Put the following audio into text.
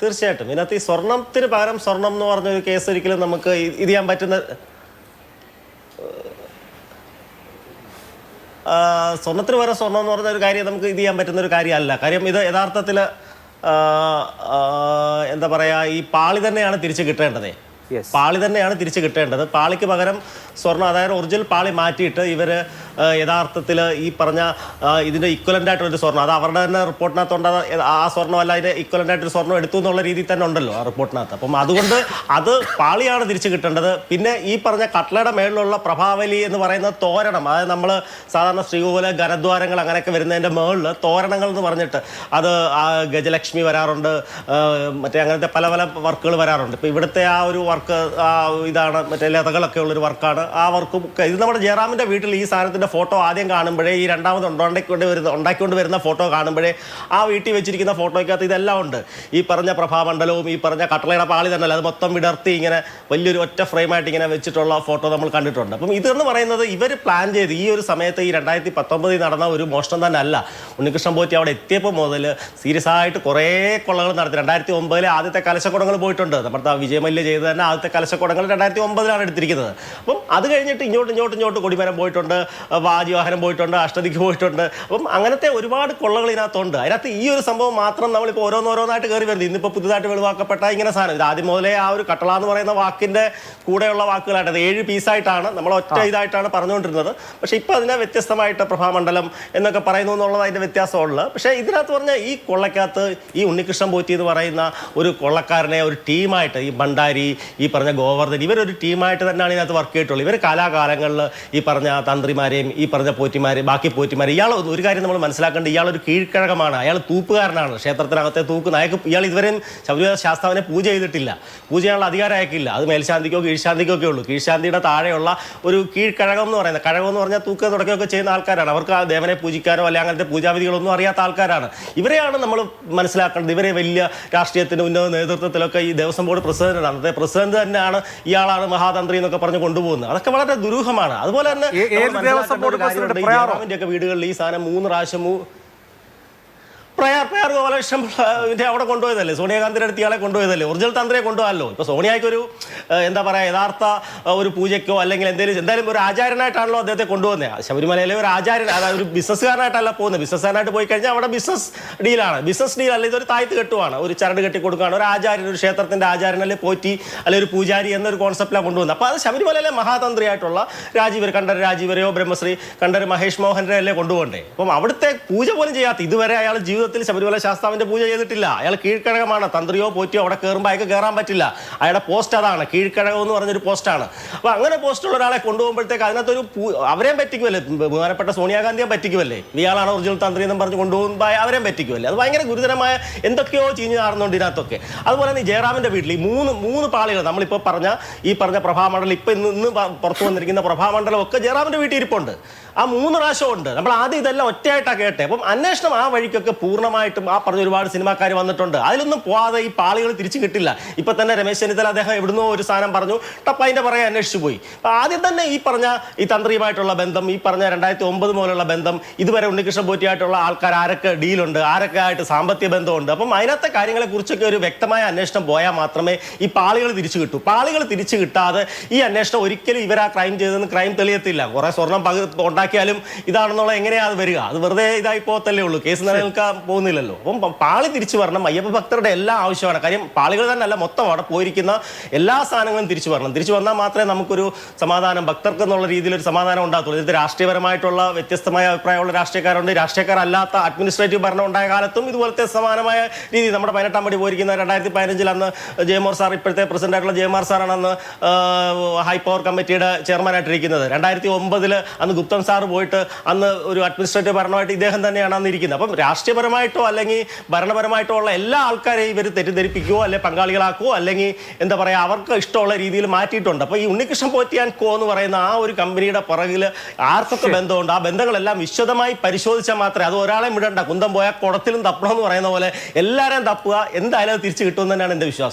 തീർച്ചയായിട്ടും ഇതിനകത്ത് ഈ സ്വർണത്തിന് പകരം സ്വർണം എന്ന് പറഞ്ഞൊരു കേസ് ഒരിക്കലും നമുക്ക് ഇത് ചെയ്യാൻ പറ്റുന്ന സ്വർണത്തിന് പകരം സ്വർണം എന്ന് പറഞ്ഞ ഒരു കാര്യം നമുക്ക് ഇത് ചെയ്യാൻ പറ്റുന്ന ഒരു കാര്യമല്ല. കാര്യം ഇത് യഥാർത്ഥത്തിൽ എന്താ പറയുക, ഈ പാളി തന്നെയാണ് തിരിച്ചു കിട്ടേണ്ടത്. പാളി തന്നെയാണ് തിരിച്ചു കിട്ടേണ്ടത്. പാളിക്ക് പകരം സ്വർണ്ണം, അതായത് ഒറിജിനൽ പാളി മാറ്റിയിട്ട് ഇവർ യഥാർത്ഥത്തിൽ ഈ പറഞ്ഞ ഇതിൻ്റെ ഇക്വലൻ്റ് ആയിട്ടൊരു സ്വർണ്ണം, അത് അവരുടെ തന്നെ റിപ്പോർട്ടിനകത്തുണ്ട്, ആ സ്വർണ്ണമല്ല അതിൻ്റെ ഇക്വലൻ്റ് ആയിട്ടൊരു സ്വർണ്ണം എടുത്തു എന്നുള്ള രീതിയിൽ തന്നെ ഉണ്ടല്ലോ ആ റിപ്പോർട്ടിനകത്ത്. അപ്പം അതുകൊണ്ട് അത് പാളിയാണ് തിരിച്ചു കിട്ടേണ്ടത്. പിന്നെ ഈ പറഞ്ഞ കട്ട്ലയുടെ മേളിലുള്ള പ്രഭാവലി എന്ന് പറയുന്ന തോരണം, അതായത് നമ്മൾ സാധാരണ ശ്രീകോവില ഗരദ്വാരങ്ങൾ അങ്ങനെയൊക്കെ വരുന്നതിൻ്റെ മേളിൽ തോരണങ്ങൾ എന്ന് പറഞ്ഞിട്ട് അത് ഗജലക്ഷ്മി വരാറുണ്ട്, മറ്റേ അങ്ങനത്തെ പല പല വർക്കുകൾ വരാറുണ്ട്. ഇപ്പം ഇവിടുത്തെ ആ ഒരു വർക്ക് ഇതാണ്, മറ്റേ ലതകളൊക്കെ ഉള്ളൊരു വർക്കാണ്. ആ വർക്കും ഇത് നമ്മുടെ ജയറാമിൻ്റെ വീട്ടിൽ ഈ സാധനത്തിൻ്റെ ഫോട്ടോ ആദ്യം കാണുമ്പോഴേ, ഈ രണ്ടാമത് ഉണ്ടാക്കിക്കൊണ്ട് വരുന്ന ഫോട്ടോ കാണുമ്പോഴേ ആ വീട്ടിൽ വെച്ചിരിക്കുന്ന ഫോട്ടോയ്ക്കകത്ത് ഇതെല്ലാം ഉണ്ട്. ഈ പറഞ്ഞ പ്രഭാമണ്ഡലവും ഈ പറഞ്ഞ കട്ട്ളയുടെ പാളി തന്നെയല്ല, അത് മൊത്തം വിടർത്തി ഇങ്ങനെ വലിയൊരു ഒറ്റ ഫ്രെയിമായിട്ട് ഇങ്ങനെ വെച്ചിട്ടുള്ള ഫോട്ടോ നമ്മൾ കണ്ടിട്ടുണ്ട്. അപ്പം ഇതെന്ന് പറയുന്നത് ഇവർ പ്ലാൻ ചെയ്ത് ഈ ഒരു സമയത്ത് ഈ 2019 നടന്ന ഒരു മോഷണം തന്നെ അല്ല. ഉണ്ണികൃഷ്ണൻ പോറ്റി അവിടെ എത്തിയപ്പോൾ മുതൽ സീരിയസ് ആയിട്ട് കുറേ കൊള്ളകൾ നടത്തി. 2009 ആദ്യത്തെ കലശക്കുടങ്ങൾ പോയിട്ടുണ്ട്. നമ്മുടെ വിജയമല്യ ചെയ്ത് തന്നെ ആദ്യത്തെ കലശക്കുടങ്ങൾ 2009 എടുത്തിരിക്കുന്നത്. അപ്പം അത് കഴിഞ്ഞിട്ട് ഇങ്ങോട്ട് കൊടിമരം പോയിട്ടുണ്ട്, വാജിവാഹനം പോയിട്ടുണ്ട്, അഷ്ടദിക്ക് പോയിട്ടുണ്ട്. അപ്പം അങ്ങനത്തെ ഒരുപാട് കൊള്ളകൾ ഇതിനകത്തുണ്ട്. അതിനകത്ത് ഈ ഒരു സംഭവം മാത്രം നമ്മളിപ്പോൾ ഓരോന്നായിട്ട് കയറി വരുന്നത്. ഇന്നിപ്പോൾ പുതുതായിട്ട് വെളിവാക്കപ്പെട്ട ഇങ്ങനെ സാധനം, ഇത് ആദ്യം മുതലേ ആ ഒരു കട്ടള എന്ന് പറയുന്ന വാക്കിൻ്റെ കൂടെയുള്ള വാക്കുകളായിട്ട് 7 പീസായിട്ടാണ് നമ്മൾ ഒറ്റ ഇതായിട്ടാണ് പറഞ്ഞുകൊണ്ടിരുന്നത്. പക്ഷേ ഇപ്പോൾ അതിനെ വ്യത്യസ്തമായിട്ട് പ്രഭാമണ്ഡലം എന്നൊക്കെ പറയുന്നു എന്നുള്ളത് അതിൻ്റെ വ്യത്യാസമുള്ളത്. പക്ഷേ ഇതിനകത്ത് പറഞ്ഞാൽ ഈ കൊള്ളക്കകത്ത് ഈ ഉണ്ണികൃഷ്ണൻ പോറ്റി എന്ന് പറയുന്ന ഒരു കൊള്ളക്കാരനെ ഒരു ടീമായിട്ട്, ഈ ഭണ്ഡാരി, ഈ പറഞ്ഞ ഗോവർദ്ധൻ, ഇവരൊരു ടീമായിട്ട് തന്നെയാണ് ഇതിനകത്ത് വർക്ക് ചെയ്തിട്ടുള്ളത്. ഇവർ കാലാകാലങ്ങളിൽ ഈ പറഞ്ഞ തന്ത്രിമാരെയും ഈ പറഞ്ഞ പോറ്റിമാരെയും ബാക്കി പോറ്റിമാരെയും, ഇയാൾ ഒരു കാര്യം നമ്മൾ മനസ്സിലാക്കേണ്ടത്, ഇയാളൊരു കീഴ്ക്കഴകമാണ്, അയാൾ തൂപ്പുകാരനാണ്, ക്ഷേത്രത്തിനകത്തെ തൂക്ക് നായക്ക്. ഇയാൾ ഇതുവരെയും ശബരിമല ശാസ്താവിനെ പൂജ ചെയ്തിട്ടില്ല, പൂജ ചെയ്യാനുള്ള അധികാരം അയക്കില്ല. അത് മേൽശാന്തിക്കോ കീഴ്ശാന്തിക്കോ ഒക്കെ ഉള്ളൂ. കീഴ്ശാന്തിയുടെ താഴെയുള്ള ഒരു കീഴ്ക്കഴകം എന്ന് പറയുന്നത്, കഴകം എന്ന് പറഞ്ഞാൽ തൂക്ക് തുടക്കുകയൊക്കെ ചെയ്യുന്ന ആൾക്കാരാണ്. അവർക്ക് ആ ദേവനെ പൂജിക്കാനോ അല്ലെങ്കിൽ അങ്ങനത്തെ പൂജാവിധികളൊന്നും അറിയാത്ത ആൾക്കാരാണ്. ഇവരെയാണ് നമ്മൾ മനസ്സിലാക്കേണ്ടത്. ഇവരെ വലിയ രാഷ്ട്രീയത്തിൻ്റെ ഉന്നത നേതൃത്വത്തിലൊക്കെ ഈ ദേവസ്വം ബോർഡ് പ്രസിഡന്റാണ്, അന്നത്തെ പ്രസിഡന്റ് തന്നെയാണ് ഇയാളാണ് മഹാതന്ത്രി എന്നൊക്കെ പറഞ്ഞ് കൊണ്ടുപോകുന്നത്. അതൊക്കെ വളരെ ദുരൂഹമാണ്. അതുപോലെ തന്നെ ജയറാമിന്റെ ഒക്കെ വീടുകളിൽ ഈ സാധനം 3 പ്രാവശ്യം പ്രയാർ ഗോപാലകൃഷ്ണൻ അവിടെ കൊണ്ടുപോയതല്ലേ, സോണിയാഗാന്ധിയുടെ അടുത്ത് ഇയാളെ കൊണ്ടുപോയതല്ലേ, ഒറിജിനൽ തന്ത്രിയെ കൊണ്ടുപോകാമല്ലോ. ഇപ്പോൾ സോണിയായ്ക്കൊരു എന്താ പറയുക, യഥാർത്ഥ ഒരു പൂജയ്ക്കോ അല്ലെങ്കിൽ എന്തായാലും ഒരു ആചാര്യനായിട്ടാണല്ലോ അദ്ദേഹത്തെ കൊണ്ടുപോകുന്നത്. ശബരിമലയിലെ ഒരു ആചാര്യൻ, അതായത് ഒരു ബിസിനസ്സുകാരനായിട്ടല്ല പോകുന്നത്. ബിസിനസ്സുകാരനായിട്ട് പോയി കഴിഞ്ഞാൽ അവിടെ ബിസിനസ് ഡീലാണ്. ബിസിനസ് ഡീൽ അല്ല, ഇതൊരു താഴ്ത്ത് കെട്ടുവാണ്, ഒരു ചരട് കെട്ടി കൊടുക്കുകയാണ്. ഒരു ആചാര്യൻ, ഒരു ക്ഷേത്രത്തിൻ്റെ ആചാര്യൻ അല്ലെങ്കിൽ പോറ്റി അല്ലെങ്കിൽ ഒരു പൂജാരി എന്നൊരു കോൺസെപ്റ്റിലാണ് കൊണ്ടുപോകുന്നത്. അപ്പോൾ അത് ശബരിമലയിലെ മഹാതന്ത്രിയായിട്ടുള്ള കണ്ഠര രാജീവരെയോ ബ്രഹ്മശ്രീ കണ്ഠര മഹേഷ് മോഹനരെ അല്ലേ കൊണ്ടുപോകണ്ടേ. അപ്പം അവിടുത്തെ പൂജ പോലും ചെയ്യാത്ത, ഇതുവരെ അയാൾ ജീവിതത്തിൽ ശബരിമല ശാസ്താവിന്റെ പൂജ ചെയ്തിട്ടില്ല. അയാൾ കീഴ്ക്കഴകമാണ്. തന്ത്രിയോ പോറ്റിയോ അവിടെ കയറുമ്പോൾ അയാൾക്ക് കയറാൻ പറ്റില്ല. അയാളുടെ പോസ്റ്റ് അതാണ്, കീഴ്ക്കഴകം എന്ന് പറഞ്ഞൊരു പോസ്റ്റാണ്. അപ്പോൾ അങ്ങനെ പോസ്റ്റുള്ള ഒരാളെ കൊണ്ടുപോകുമ്പോഴത്തേക്ക് അതിനകത്തൊരു അവരെയും പറ്റിക്കുമല്ലേ, ബഹുമാനപ്പെട്ട സോണിയാഗാന്ധിയെ പറ്റിക്കുമല്ലേ, ഇയാളാണ് ഒറിജിനൽ തന്ത്രി എന്നും പറഞ്ഞ് കൊണ്ടുപോകുമ്പോൾ അവരെയും പറ്റിക്കുമല്ലേ. അത് ഭയങ്കര ഗുരുതരമായ എന്തൊക്കെയോ ചീഞ്ഞു നാറുന്നുണ്ട് ഇതിനകത്തൊക്കെ. അതുപോലെ തന്നെ ജയറാമിന്റെ വീട്ടിൽ ഈ മൂന്ന് പാളികൾ, നമ്മളിപ്പോൾ ഈ പറഞ്ഞ പ്രഭാമണ്ഡലം, ഇപ്പം ഇന്ന് പുറത്തു വന്നിരിക്കുന്ന പ്രഭാമണ്ഡലം ഒക്കെ ജയറാമിന്റെ വീട്ടിൽ ഇരിപ്പുണ്ട്. ആ 3 പ്രാവശ്യം ഉണ്ട്. നമ്മൾ ആദ്യം ഇതെല്ലാം ഒറ്റയായിട്ടാണ് കേട്ടെ. അപ്പം അന്വേഷണം ആ വഴിക്കൊക്കെ പൂർണ്ണമായിട്ടും ആ പറഞ്ഞ ഒരുപാട് സിനിമാക്കാർ വന്നിട്ടുണ്ട്. അതിലൊന്നും പോവാതെ ഈ പാളികൾ തിരിച്ചു കിട്ടില്ല. ഇപ്പം തന്നെ രമേശ് ചെന്നിത്തല അദ്ദേഹം എവിടുന്നോ ഒരു സാധനം പറഞ്ഞു, ടപ്പതിൻ്റെ പുറകെ അന്വേഷിച്ചു പോയി. അപ്പം ആദ്യം തന്നെ ഈ പറഞ്ഞ ഈ തന്ത്രിയുമായിട്ടുള്ള ബന്ധം, ഈ പറഞ്ഞ 2009 മുതലുള്ള ബന്ധം, ഇതുവരെ ഉണ്ണികൃഷ്ണൻ പോറ്റിയായിട്ടുള്ള ആൾക്കാർ ആരൊക്കെ ഡീലുണ്ട്, ആരൊക്കെ ആയിട്ട് സാമ്പത്തിക ബന്ധമുണ്ട്. അപ്പം അതിനകത്തെ കാര്യങ്ങളെക്കുറിച്ചൊക്കെ ഒരു വ്യക്തമായ അന്വേഷണം പോയാൽ മാത്രമേ ഈ പാളികൾ തിരിച്ചു കിട്ടൂ. പാളികൾ തിരിച്ചു കിട്ടാതെ ഈ അന്വേഷണം ഒരിക്കലും ഇവരാ ക്രൈം ചെയ്തെന്ന് ക്രൈം തെളിയത്തില്ല. കുറേ സ്വർണം ഉണ്ടാക്കിയാലും ഇതാണെന്നുള്ള എങ്ങനെയാണ് അത് വരിക? അത് വെറുതെ ഇതായി പോകത്തല്ലേ ഉള്ളൂ, കേസ് നിലനിൽക്കാൻ പോകുന്നില്ലല്ലോ. അപ്പം പാളി തിരിച്ചു വരണം. അയ്യപ്പ ഭക്തരുടെ എല്ലാം ആവശ്യമാണ്. കാര്യം പാളികൾ തന്നെ അല്ല, മൊത്തം അവിടെ പോയിരിക്കുന്ന എല്ലാ സാധനങ്ങളും തിരിച്ചു വരണം. തിരിച്ചു വന്നാൽ മാത്രമേ നമുക്കൊരു സമാധാനം, ഭക്തർക്ക് എന്നുള്ള രീതിയിൽ ഒരു സമാധാനം ഉണ്ടാകത്തുള്ളൂ. ഇതിൽ രാഷ്ട്രീയപരമായിട്ടുള്ള വ്യത്യസ്തമായ അഭിപ്രായമുള്ള രാഷ്ട്രീയക്കാരുണ്ട്. രാഷ്ട്രീയക്കാരല്ലാത്ത അഡ്മിനിസ്ട്രേറ്റീവ് ഭരണം ഉണ്ടായ കാലത്തും ഇതുപോലത്തെ സമാനമായ രീതി നമ്മുടെ 18 പടി പോയിരിക്കുന്ന 2015 അന്ന് ജയമോർ സാർ, ഇപ്പോഴത്തെ പ്രസിഡന്റായിട്ടുള്ള ജയമോർ സാറാണ് അന്ന് ഹൈ പവർ കമ്മിറ്റിയുടെ ചെയർമാനായിട്ടിരിക്കുന്നത്. 2009 അന്ന് ഗുപ്തൻ സാർ പോയിട്ട് അന്ന് ഒരു അഡ്മിനിസ്ട്രേറ്റീവ് ഭരണമായിട്ട് ഇദ്ദേഹം തന്നെയാണ് അന്ന് ഇരിക്കുന്നത്. അപ്പം രാഷ്ട്രീയപരമായിട്ടോ അല്ലെങ്കിൽ ഭരണപരമായിട്ടോ ഉള്ള എല്ലാ ആൾക്കാരെയും ഇവർ തെറ്റിദ്ധരിപ്പിക്കുകയോ അല്ലെങ്കിൽ പങ്കാളികളാക്കുകയോ അല്ലെങ്കിൽ എന്താ പറയുക, അവർക്ക് ഇഷ്ടമുള്ള രീതിയിൽ മാറ്റിയിട്ടുണ്ട്. അപ്പോൾ ഈ ഉണ്ണികൃഷ്ണൻ പോറ്റി ആൻഡ് കോ എന്ന് പറയുന്ന ആ ഒരു കമ്പനിയുടെ പുറകിൽ ആർക്കൊക്കെ ബന്ധമുണ്ട്, ആ ബന്ധങ്ങളെല്ലാം വിശദമായി പരിശോധിച്ചാൽ മാത്രമേ, അത് ഒരാളെ വിടണ്ട, കുന്തം പോയാൽ കുടത്തിലും തപ്പണം എന്ന് പറയുന്ന പോലെ എല്ലാവരെയും തപ്പുക, എന്തായാലും അത് തിരിച്ചു കിട്ടുമെന്ന് തന്നെയാണ് എൻ്റെ വിശ്വാസം.